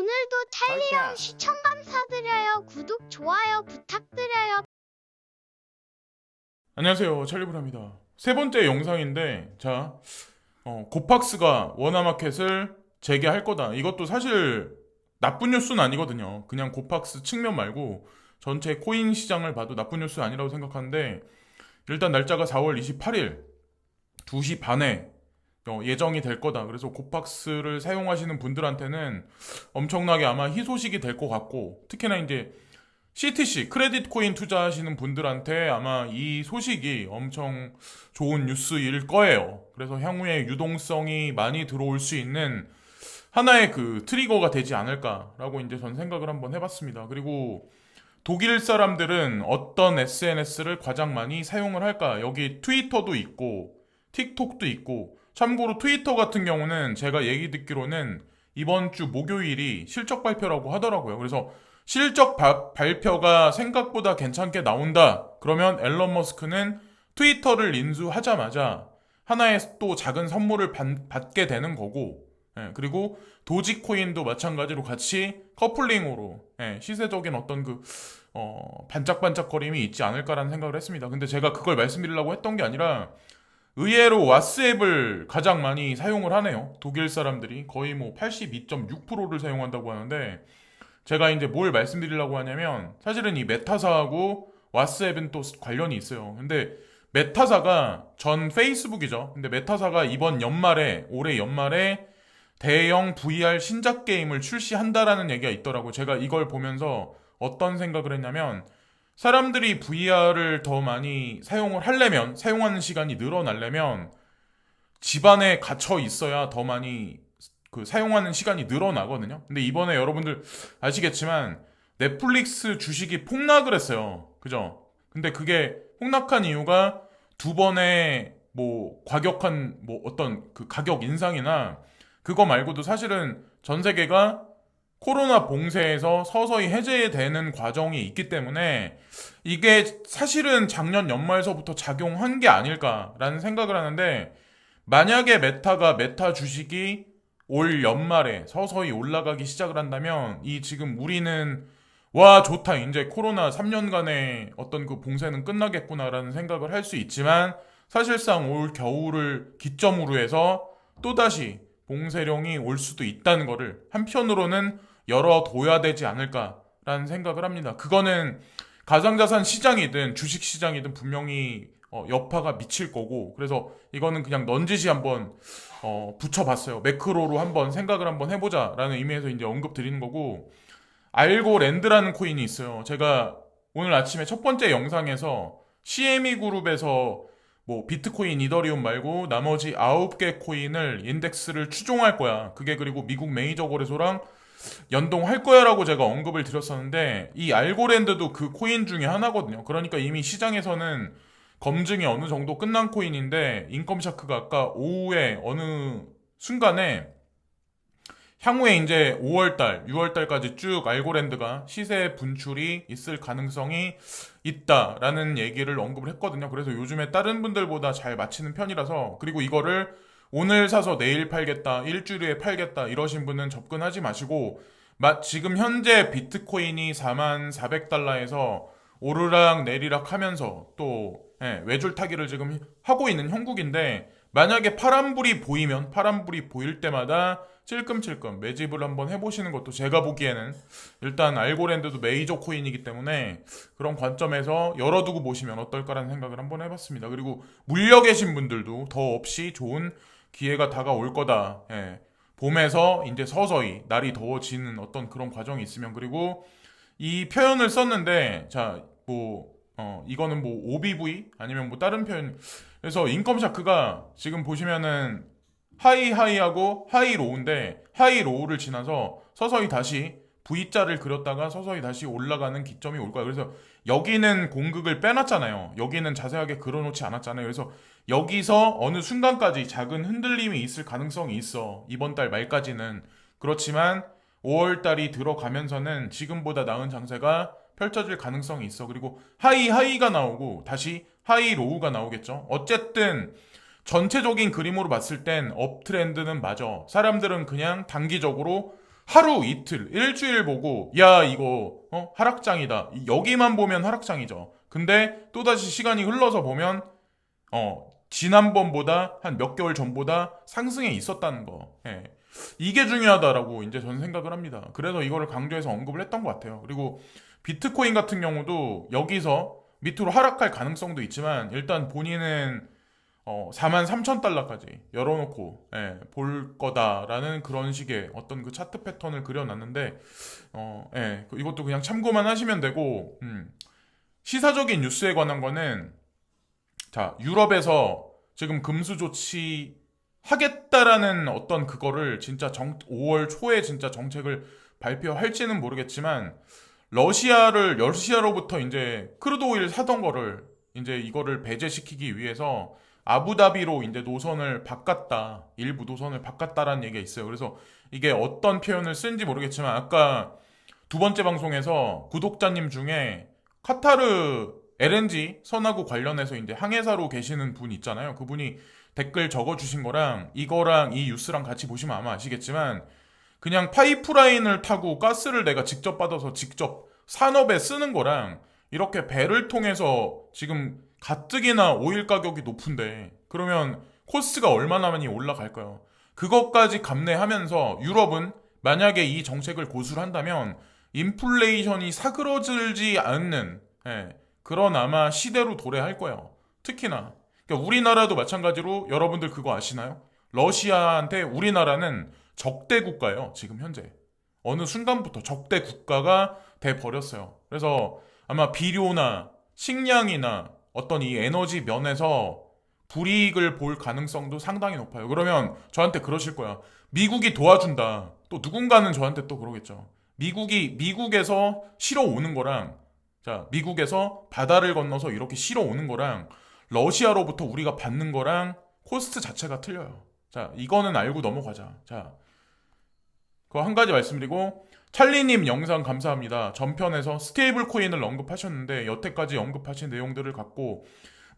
오늘도 찰리형 시청 감사드려요. 구독, 좋아요 부탁드려요. 안녕하세요, 찰리브라입니다. 세 번째 영상인데, 고팍스가 워너마켓을 재개할 거다. 이것도 사실 나쁜 뉴스는 아니거든요. 그냥 고팍스 측면 말고 전체 코인 시장을 봐도 나쁜 뉴스 아니라고 생각하는데, 일단 날짜가 4월 28일 2시 반에 예정이 될 거다. 그래서 고팍스를 사용하시는 분들한테는 엄청나게 아마 희소식이 될 것 같고, 특히나 이제 CTC 크레딧 코인 투자하시는 분들한테 아마 이 소식이 엄청 좋은 뉴스일 거예요. 그래서 향후에 유동성이 많이 들어올 수 있는 하나의 그 트리거가 되지 않을까라고 이제 전 생각을 한번 해봤습니다. 그리고 독일 사람들은 어떤 SNS를 가장 많이 사용을 할까? 여기 트위터도 있고 틱톡도 있고, 참고로 트위터 같은 경우는 제가 얘기 듣기로는 이번 주 목요일이 실적 발표라고 하더라고요. 그래서 실적 발표가 생각보다 괜찮게 나온다. 그러면 앨런 머스크는 트위터를 인수하자마자 하나의 또 작은 선물을 받게 되는 거고, 그리고 도지코인도 마찬가지로 같이 커플링으로 시세적인 어떤 반짝반짝거림이 있지 않을까라는 생각을 했습니다. 근데 제가 그걸 말씀드리려고 했던 게 아니라 의외로 왓츠앱을 가장 많이 사용을 하네요. 독일 사람들이 거의 뭐 82.6%를 사용한다고 하는데, 제가 이제 뭘 말씀드리려고 하냐면 사실은 이 메타사하고 왓츠앱은 또 관련이 있어요. 근데 메타사가 전 페이스북이죠. 근데 메타사가 이번 연말에 올해 연말에 대형 VR 신작 게임을 출시한다라는 얘기가 있더라고요. 제가 이걸 보면서 어떤 생각을 했냐면, 사람들이 VR을 더 많이 사용을 하려면, 사용하는 시간이 늘어나려면 집안에 갇혀 있어야 더 많이 사용하는 시간이 늘어나거든요. 근데 이번에 여러분들 아시겠지만 넷플릭스 주식이 폭락을 했어요. 그죠? 근데 그게 폭락한 이유가 두 번의 뭐 과격한 뭐 어떤 그 가격 인상이나 그거 말고도 사실은 전 세계가 코로나 봉쇄에서 서서히 해제되는 과정이 있기 때문에 이게 사실은 작년 연말서부터 작용한 게 아닐까라는 생각을 하는데, 만약에 메타 주식이 올 연말에 서서히 올라가기 시작을 한다면 이 지금 우리는 와 좋다, 이제 코로나 3년간의 어떤 그 봉쇄는 끝나겠구나라는 생각을 할 수 있지만, 사실상 올 겨울을 기점으로 해서 또다시 봉쇄령이 올 수도 있다는 거를 한편으로는 열어둬야 되지 않을까라는 생각을 합니다. 그거는 가상자산 시장이든 주식 시장이든 분명히 여파가 미칠 거고, 그래서 이거는 그냥 넌지시 한번 붙여봤어요. 매크로로 한번 생각을 한번 해보자라는 의미에서 이제 언급 드리는 거고, 알고랜드라는 코인이 있어요. 제가 오늘 아침에 첫 번째 영상에서 CME 그룹에서 뭐 비트코인, 이더리움 말고 나머지 9개 코인을 인덱스를 추종할 거야. 그게 그리고 미국 메이저 거래소랑 연동할 거야라고 제가 언급을 드렸었는데, 이 알고랜드도 그 코인 중에 하나거든요. 그러니까 이미 시장에서는 검증이 어느 정도 끝난 코인인데, 인컴샤크가 아까 오후에 어느 순간에 향후에 이제 5월달, 6월달까지 쭉 알고랜드가 시세 분출이 있을 가능성이 있다라는 얘기를 언급을 했거든요. 그래서 요즘에 다른 분들보다 잘 맞히는 편이라서, 그리고 이거를 오늘 사서 내일 팔겠다, 일주일에 팔겠다 이러신 분은 접근하지 마시고, 지금 현재 비트코인이 44,400달러에서 오르락 내리락 하면서 또 외줄 타기를 지금 하고 있는 형국인데, 만약에 파란불이 보일 때마다 찔끔찔끔 매집을 한번 해보시는 것도 제가 보기에는, 일단 알고랜드도 메이저 코인이기 때문에 그런 관점에서 열어두고 보시면 어떨까라는 생각을 한번 해봤습니다. 그리고 물려 계신 분들도 더 없이 좋은 기회가 다가올 거다. 봄에서 이제 서서히 날이 더워지는 어떤 그런 과정이 있으면, 그리고 이 표현을 썼는데, 이거는 뭐 OBV 아니면 뭐 다른 표현. 그래서 인컴샤크가 지금 보시면은 하이하이하고 하이로우인데, 하이로우를 지나서 서서히 다시 V자를 그렸다가 서서히 다시 올라가는 기점이 올 거야. 그래서 여기는 공극을 빼놨잖아요. 여기는 자세하게 그려놓지 않았잖아요. 그래서 여기서 어느 순간까지 작은 흔들림이 있을 가능성이 있어. 이번 달 말까지는. 그렇지만 5월 달이 들어가면서는 지금보다 나은 장세가 펼쳐질 가능성이 있어. 그리고 하이가 나오고 다시 하이로우가 나오겠죠. 어쨌든 전체적인 그림으로 봤을 땐 업트렌드는 맞아. 사람들은 그냥 단기적으로 하루 이틀 일주일 보고 야 이거 하락장이다, 여기만 보면 하락장이죠. 근데 또다시 시간이 흘러서 보면 지난번보다 한 몇 개월 전보다 상승에 있었다는 거. 예. 이게 중요하다라고 이제 저는 생각을 합니다. 그래서 이거를 강조해서 언급을 했던 것 같아요. 그리고 비트코인 같은 경우도 여기서 밑으로 하락할 가능성도 있지만 일단 본인은 43,000달러까지 열어놓고 볼 거다라는 그런 식의 어떤 그 차트 패턴을 그려놨는데 이것도 그냥 참고만 하시면 되고 시사적인 뉴스에 관한 거는 자, 유럽에서 지금 금수 조치 하겠다라는 어떤 그거를 진짜 5월 초에 진짜 정책을 발표할지는 모르겠지만 러시아로부터 이제 크루드 오일 사던 거를 이제 이거를 배제시키기 위해서 아부다비로 이제 노선을 바꿨다. 일부 노선을 바꿨다라는 얘기가 있어요. 그래서 이게 어떤 표현을 쓴지 모르겠지만 아까 두 번째 방송에서 구독자님 중에 카타르 LNG 선하고 관련해서 이제 항해사로 계시는 분 있잖아요. 그분이 댓글 적어주신 거랑 이거랑 이 뉴스랑 같이 보시면 아마 아시겠지만 그냥 파이프라인을 타고 가스를 내가 직접 받아서 직접 산업에 쓰는 거랑 이렇게 배를 통해서 지금 가뜩이나 오일 가격이 높은데 그러면 코스트가 얼마나 많이 올라갈까요? 그것까지 감내하면서 유럽은 만약에 이 정책을 고수한다면 인플레이션이 사그러들지 않는 그런 아마 시대로 도래할 거예요. 특히나 그러니까 우리나라도 마찬가지로 여러분들 그거 아시나요? 러시아한테 우리나라는 적대 국가예요. 지금 현재 어느 순간부터 적대 국가가 돼 버렸어요. 그래서 아마 비료나 식량이나 어떤 이 에너지 면에서 불이익을 볼 가능성도 상당히 높아요. 그러면 저한테 그러실 거야. 미국이 도와준다. 또 누군가는 저한테 또 그러겠죠. 미국에서 실어 오는 거랑 자, 미국에서 바다를 건너서 이렇게 실어 오는 거랑 러시아로부터 우리가 받는 거랑 코스트 자체가 틀려요. 자, 이거는 알고 넘어가자. 자, 그거 한 가지 말씀드리고 찰리님 영상 감사합니다. 전편에서 스테이블 코인을 언급하셨는데 여태까지 언급하신 내용들을 갖고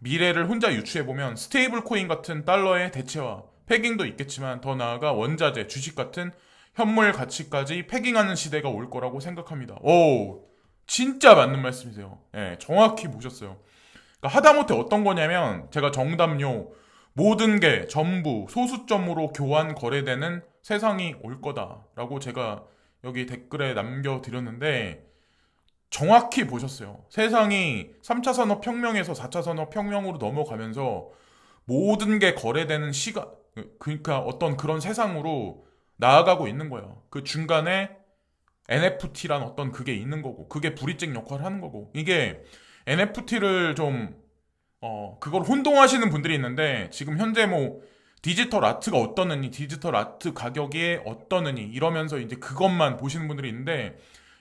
미래를 혼자 유추해보면 스테이블 코인 같은 달러의 대체화, 패깅도 있겠지만 더 나아가 원자재, 주식 같은 현물 가치까지 패깅하는 시대가 올 거라고 생각합니다. 오, 진짜 맞는 말씀이세요. 정확히 보셨어요. 그러니까 하다못해 어떤 거냐면 제가 정답요 모든 게 전부 소수점으로 교환 거래되는 세상이 올 거다라고 제가 여기 댓글에 남겨드렸는데 정확히 보셨어요. 세상이 3차 산업혁명에서 4차 산업혁명으로 넘어가면서 모든 게 거래되는 시간, 그러니까 어떤 그런 세상으로 나아가고 있는 거예요. 그 중간에 NFT란 어떤 그게 있는 거고 그게 브릿징 역할을 하는 거고 이게 NFT를 좀 그걸 혼동하시는 분들이 있는데 지금 현재 뭐 디지털 아트가 어떠느니 디지털 아트 가격이 어떠느니 이러면서 이제 그것만 보시는 분들이 있는데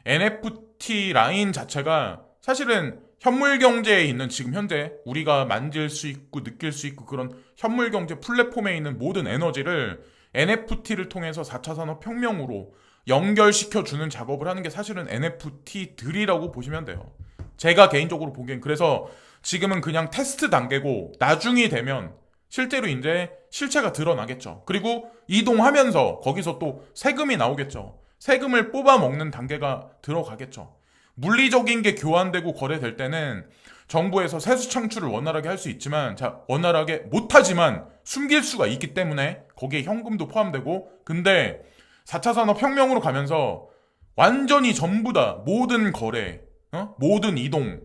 NFT 라인 자체가 사실은 현물 경제에 있는 지금 현재 우리가 만질 수 있고 느낄 수 있고 그런 현물 경제 플랫폼에 있는 모든 에너지를 NFT를 통해서 4차 산업혁명으로 연결시켜주는 작업을 하는 게 사실은 NFT들이라고 보시면 돼요. 제가 개인적으로 보기엔 그래서 지금은 그냥 테스트 단계고 나중이 되면 실제로 이제 실체가 드러나겠죠. 그리고 이동하면서 거기서 또 세금이 나오겠죠. 세금을 뽑아 먹는 단계가 들어가겠죠. 물리적인 게 교환되고 거래될 때는 정부에서 세수 창출을 원활하게 할 수 있지만 원활하게 못하지만 숨길 수가 있기 때문에 거기에 현금도 포함되고 근데 4차 산업혁명으로 가면서 완전히 전부 다 모든 거래 모든 이동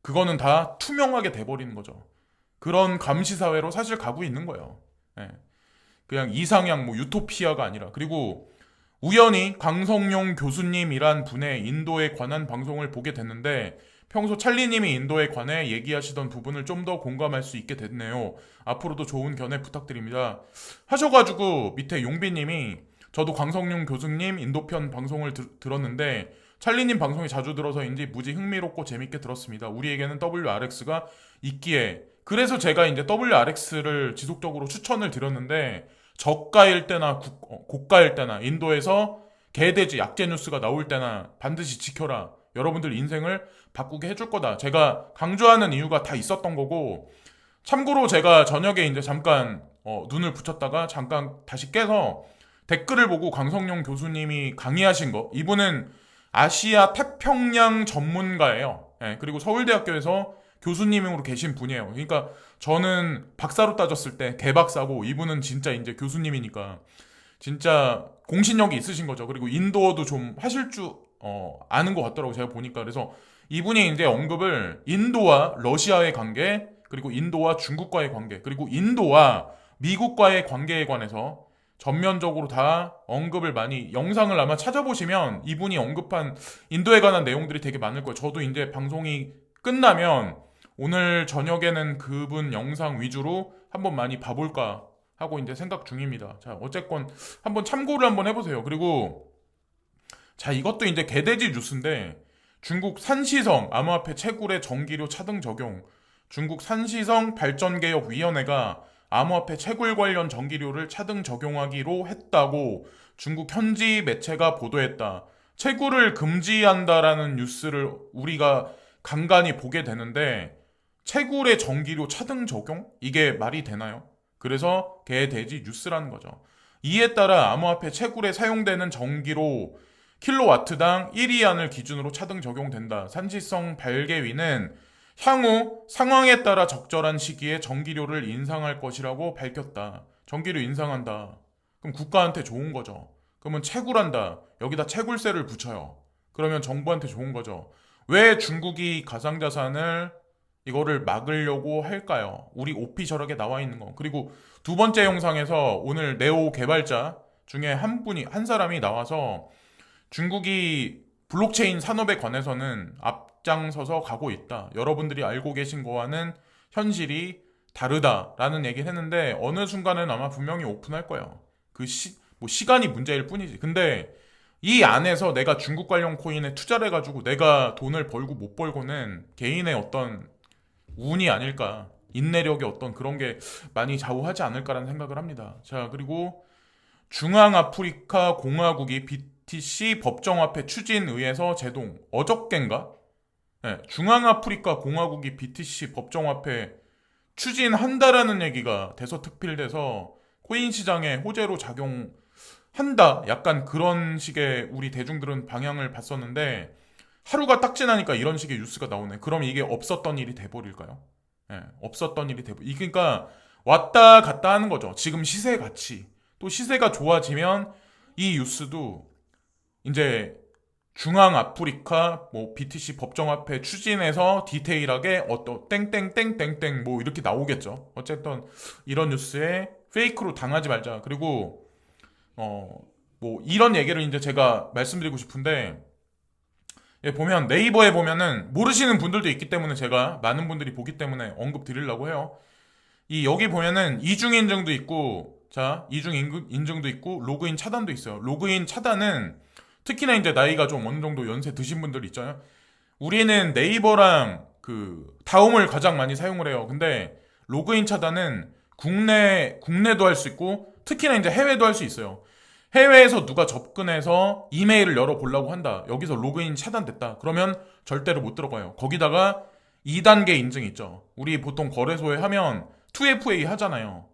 그거는 다 투명하게 돼버리는 거죠. 그런 감시사회로 사실 가고 있는 거예요. 그냥 이상향 유토피아가 아니라 그리고 우연히 강성용 교수님이란 분의 인도에 관한 방송을 보게 됐는데 평소 찰리님이 인도에 관해 얘기하시던 부분을 좀 더 공감할 수 있게 됐네요. 앞으로도 좋은 견해 부탁드립니다. 하셔가지고 밑에 용비님이 저도 강성용 교수님 인도편 방송을 들었는데 찰리님 방송이 자주 들어서인지 무지 흥미롭고 재밌게 들었습니다. 우리에게는 WRX가 있기에 그래서 제가 이제 WRX를 지속적으로 추천을 드렸는데 저가일 때나 고가일 때나 인도에서 개돼지 약재 뉴스가 나올 때나 반드시 지켜라. 여러분들 인생을 바꾸게 해줄 거다. 제가 강조하는 이유가 다 있었던 거고 참고로 제가 저녁에 이제 잠깐 눈을 붙였다가 잠깐 다시 깨서 댓글을 보고 강성용 교수님이 강의하신 거, 이분은 아시아 태평양 전문가예요. 예, 그리고 서울대학교에서 교수님으로 계신 분이에요. 그러니까 저는 박사로 따졌을 때 개박사고, 이분은 진짜 이제 교수님이니까 진짜 공신력이 있으신 거죠. 그리고 인도어도 좀 하실 줄 아는 것 같더라고, 제가 보니까. 그래서 이분이 이제 언급을 인도와 러시아의 관계, 그리고 인도와 중국과의 관계, 그리고 인도와 미국과의 관계에 관해서 전면적으로 다 언급을 많이, 영상을 아마 찾아보시면 이분이 언급한 인도에 관한 내용들이 되게 많을 거예요. 저도 이제 방송이 끝나면 오늘 저녁에는 그분 영상 위주로 한번 많이 봐볼까 하고 이제 생각 중입니다. 자, 어쨌건 한번 참고를 한번 해보세요. 그리고 자, 이것도 이제 개돼지 뉴스인데, 중국 산시성 암호화폐 채굴의 전기료 차등 적용. 중국 산시성 발전개혁위원회가 암호화폐 채굴 관련 전기료를 차등 적용하기로 했다고 중국 현지 매체가 보도했다. 채굴을 금지한다라는 뉴스를 우리가 간간히 보게 되는데, 채굴의 전기료 차등 적용? 이게 말이 되나요? 그래서 개돼지 뉴스라는 거죠. 이에 따라 암호화폐 채굴에 사용되는 전기료 킬로와트당 1위안을 기준으로 차등 적용된다. 산시성 발개위는 향후 상황에 따라 적절한 시기에 전기료를 인상할 것이라고 밝혔다. 전기료 인상한다. 그럼 국가한테 좋은 거죠. 그러면 채굴한다. 여기다 채굴세를 붙여요. 그러면 정부한테 좋은 거죠. 왜 중국이 가상자산을 이거를 막으려고 할까요? 우리 오피셜하게 나와 있는 거. 그리고 두 번째 영상에서 오늘 네오 개발자 중에 한 사람이 나와서 중국이 블록체인 산업에 관해서는 앞장서서 가고 있다. 여러분들이 알고 계신 거와는 현실이 다르다라는 얘기를 했는데, 어느 순간은 아마 분명히 오픈할 거예요. 시간이 문제일 뿐이지. 근데 이 안에서 내가 중국 관련 코인에 투자를 해가지고 내가 돈을 벌고 못 벌고는 개인의 어떤 운이 아닐까, 인내력의 어떤 그런 게 많이 좌우하지 않을까라는 생각을 합니다. 자, 그리고 중앙아프리카 공화국이 BTC 법정화폐 추진의에서 제동. 어저껜가? 네, 중앙아프리카 공화국이 BTC 법정화폐 추진한다라는 얘기가 대서특필돼서 코인 시장에 호재로 작용한다, 약간 그런 식의 우리 대중들은 방향을 봤었는데, 하루가 딱 지나니까 이런 식의 뉴스가 나오네. 그럼 이게 없었던 일이 돼버릴까요? 예, 없었던 일이 그러니까 왔다 갔다 하는 거죠. 지금 시세 같이. 또 시세가 좋아지면 이 뉴스도 이제 중앙 아프리카 뭐 BTC 법정화폐 추진해서 디테일하게 어떤 땡땡땡땡땡 뭐 이렇게 나오겠죠. 어쨌든 이런 뉴스에 페이크로 당하지 말자. 그리고 뭐 이런 얘기를 이제 제가 말씀드리고 싶은데, 예, 보면 네이버에 보면은 모르시는 분들도 있기 때문에 제가 많은 분들이 보기 때문에 언급 드리려고 해요. 여기 보면은 이중 인증도 있고, 자, 이중 인증도 있고 로그인 차단도 있어요. 로그인 차단은 특히나 이제 나이가 좀 어느 정도 연세 드신 분들 있잖아요. 우리는 네이버랑 그 다음을 가장 많이 사용을 해요. 근데 로그인 차단은 국내도 할 수 있고 특히나 이제 해외도 할 수 있어요. 해외에서 누가 접근해서 이메일을 열어보려고 한다. 여기서 로그인 차단됐다. 그러면 절대로 못 들어가요. 거기다가 2단계 인증 있죠. 우리 보통 거래소에 하면 2FA 하잖아요.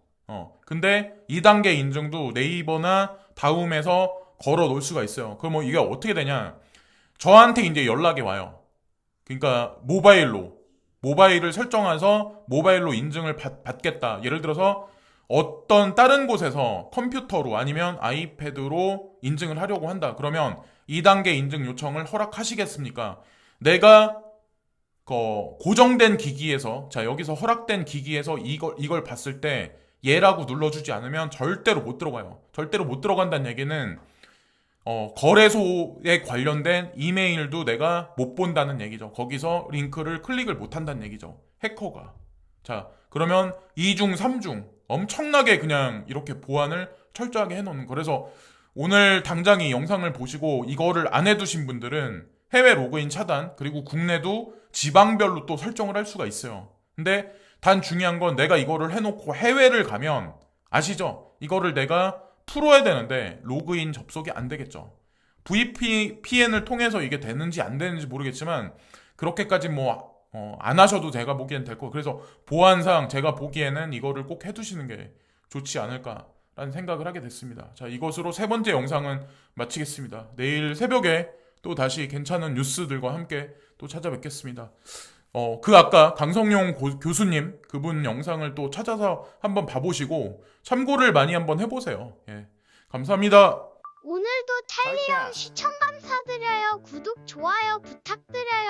근데 2단계 인증도 네이버나 다음에서 걸어 놓을 수가 있어요. 그럼 뭐 이게 어떻게 되냐? 저한테 이제 연락이 와요. 그러니까 모바일을 설정해서 모바일로 인증을 받겠다. 예를 들어서 어떤 다른 곳에서 컴퓨터로 아니면 아이패드로 인증을 하려고 한다. 그러면 2단계 인증 요청을 허락하시겠습니까? 내가 고정된 기기에서, 자, 여기서 허락된 기기에서 이걸 봤을 때 예라고 눌러주지 않으면 절대로 못 들어가요. 절대로 못 들어간다는 얘기는 거래소에 관련된 이메일도 내가 못 본다는 얘기죠. 거기서 링크를 클릭을 못 한다는 얘기죠. 해커가. 자, 그러면 2중, 3중 엄청나게 그냥 이렇게 보안을 철저하게 해놓는 거. 그래서 오늘 당장 이 영상을 보시고 이거를 안 해두신 분들은 해외 로그인 차단, 그리고 국내도 지방별로 또 설정을 할 수가 있어요. 근데 단 중요한 건 내가 이거를 해놓고 해외를 가면, 아시죠? 이거를 내가 풀어야 되는데 로그인 접속이 안 되겠죠. VPN을 통해서 이게 되는지 안 되는지 모르겠지만 그렇게까지 뭐 안 하셔도 제가 보기엔 될 거예요. 그래서 보안상 제가 보기에는 이거를 꼭 해두시는 게 좋지 않을까. 라는 생각을 하게 됐습니다. 자, 이것으로 세 번째 영상은 마치겠습니다. 내일 새벽에 또 다시 괜찮은 뉴스들과 함께 또 찾아뵙겠습니다. 그 아까 강성용 교수님 그분 영상을 또 찾아서 한번 봐보시고 참고를 많이 한번 해보세요. 예. 감사합니다. 오늘도 탈리온 시청 감사드려요. 구독, 좋아요 부탁드려요.